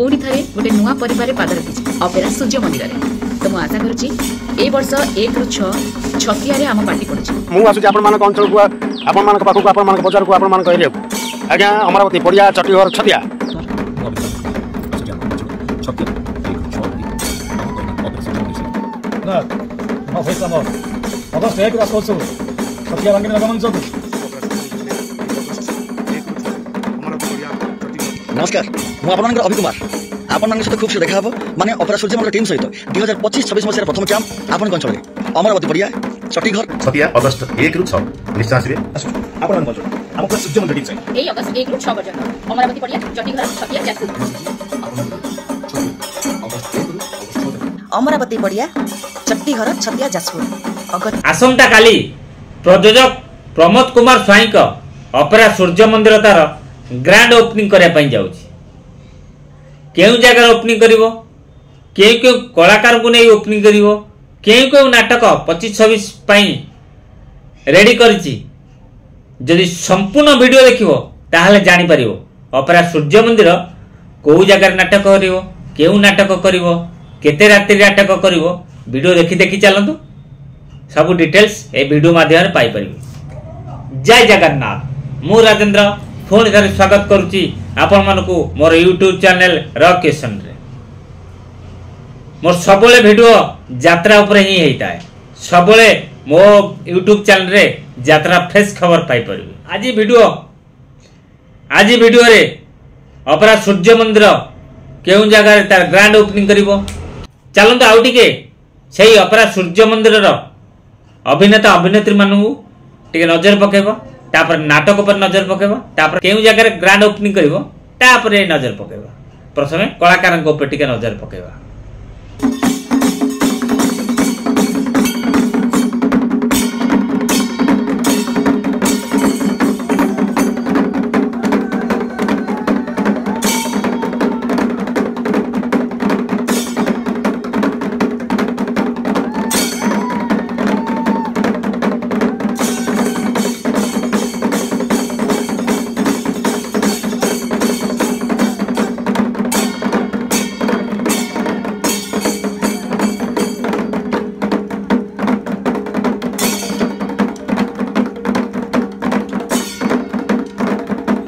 पुणी थे गोटे नुआ परिवार पाद रखी अपेरा सूर्य मंदिर तो मुझे आशा करुच्ची ए वर्ष 1 ରୁ 6 छतिया आम पार्टी पड़े मुझे अंचल को आपण बजार को आपण एरिया को आज्ञा अमरावती पड़िया चटीघर छतिया नमस्कार मुझे अभि कुमार आपण सहित खूब से देखा माने अपरा सूर्य मंदिर टीम सहित 2025-26 मसीह प्रथम कैंप आपण अंचल अमरावती पड़िया चटीघर छतिया अगस्त 1 ରୁ 6 निश्चय आसबे आपण अंचल हम सूर्य मंदिर टीम सहित ए अगस्त 1 ରୁ 6 पर्यंत अमरावती पड़िया चटीघर छतिया जाजपुर अमरावती पड़िया चट्टीघर छतिया जाजपुर आसंता काली प्रयोजक प्रमोद कुमार स्वाई का अपेरा सूर्य मंदिर तार ग्रांड ओपनिंग करने जाऊँगी केउ जगार ओपनिंग करिवो केउ केउ कलाकार को नहीं ओपनिंग करिवो केउ केउ नाटक 25-26 पाई रेडी करछि जदि संपूर्ण वीडियो देखिवो ताहले जानि परिवो अपेरा सूर्य मंदिर को जगार नाटक करिवो केउ नाटक करिवो केते रात्रि नाटक करिवो वीडियो देखि देखि चलंतु सब डिटेल्स ए वीडियो माध्यम पाई परिवो। जय जगन्नाथ मु राजेंद्र पुणी थे स्वागत करुच्ची आपण मानकु मोर यूट्यूब चैनल रॉक किशन रे मोर सबले वीडियो यात्रा ऊपर ही होता है सबले मो यूट्यूब चैनल रे यात्रा फ्रेश खबर पाई परिबे। आज वीडियो रे अपेरा सूर्य मंदिर केउ जगह तार ग्रांड ओपनिंग करिवो चलंतु आउ टिके सेही अपेरा सूर्य मंदिर रो अभिनेता अभिनेत्री मानू टिके नजर पकेबो तापर नाटक पर नजर पकेबा तापर केउ जगह ग्रांड ओपनिंग करिवो तापर नजर पकेबा प्रथमे कलाकार को ऊपर टिके नजर पकेबा।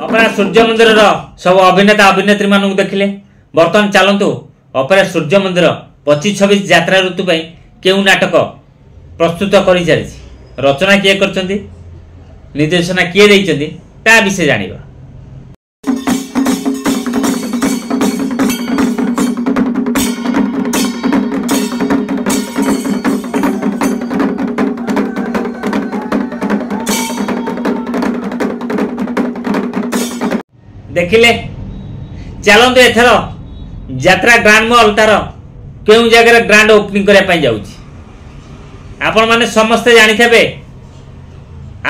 अपेरा सूर्य मंदिर सब अभिनेता अभिनेत्री मानू देखिले बर्तमान चलतु अपेरा सूर्य मंदिर 25-26 यात्रा ऋतु केउ नाटक प्रस्तुत कर रचना किए कर निर्देशना किए देइछन्ती ता विषय जानिबा। देखिले चलते एथर यात्रा ग्रांड मॉल तार केउ जगह ग्रांड ओपनिंग करने जाऊँगी आपण माने समस्ते जानिथेबे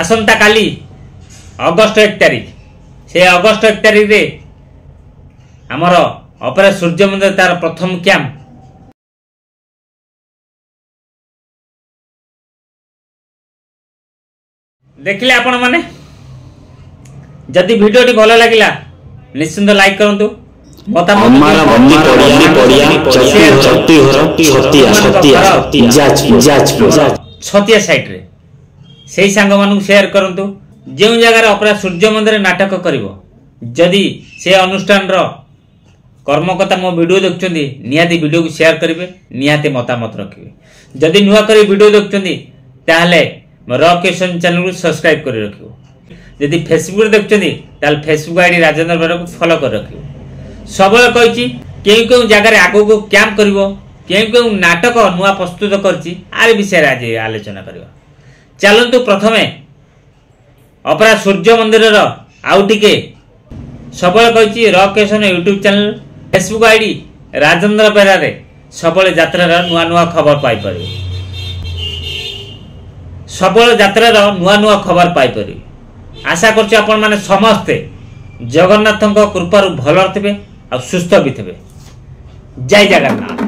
आसंता काली अगस्त 1 तारिख से अगस्त 1 तारिख रे हमर अपेरा सूर्य मंदिर तार प्रथम कैंप देखिले आपण माने जदि वीडियोटी भल लगिला निश्चिंत लाइक करंतु छतिया साइट रे से सांग मानू शेयर करंतु जो जगह अपेरा सूर्य मंदिर नाटक करिवो जदि से अनुष्ठान रो कर्मकर्ता मो वीडियो देखुचंदी निहाती वीडियो को शेयर करिवे निहाती मतामत रखिवे जदि नुआ करी वीडियो देखुचंदी ताहले रॉक किशन चैनल को सब्सक्राइब करि रखिवो यदि फेसबुक देखुं ताल फेसबुक आईडी राजेंद्र बेरा को फॉलो कर रखियो सब कही केउ जगार आगो को कैंप करिवो केउ नाटक नुआ प्रस्तुत करछि आर विषय आज आलोचना करबा। चलंतु प्रथमे अपेरा सूर्य मंदिर आउ टिके सब कही rock Kishan YouTube channel Facebook ID Rajendra बेरा रे सब यात्रा नुआ नुआ खबर पाई परिबे सब यात्रा नुआ नुआ खबर पाई परिबे। आशा करछि आपण माने समस्ते जगन्नाथ कृपारू भल थे और सुस्थ भी थे। जय जगन्नाथ।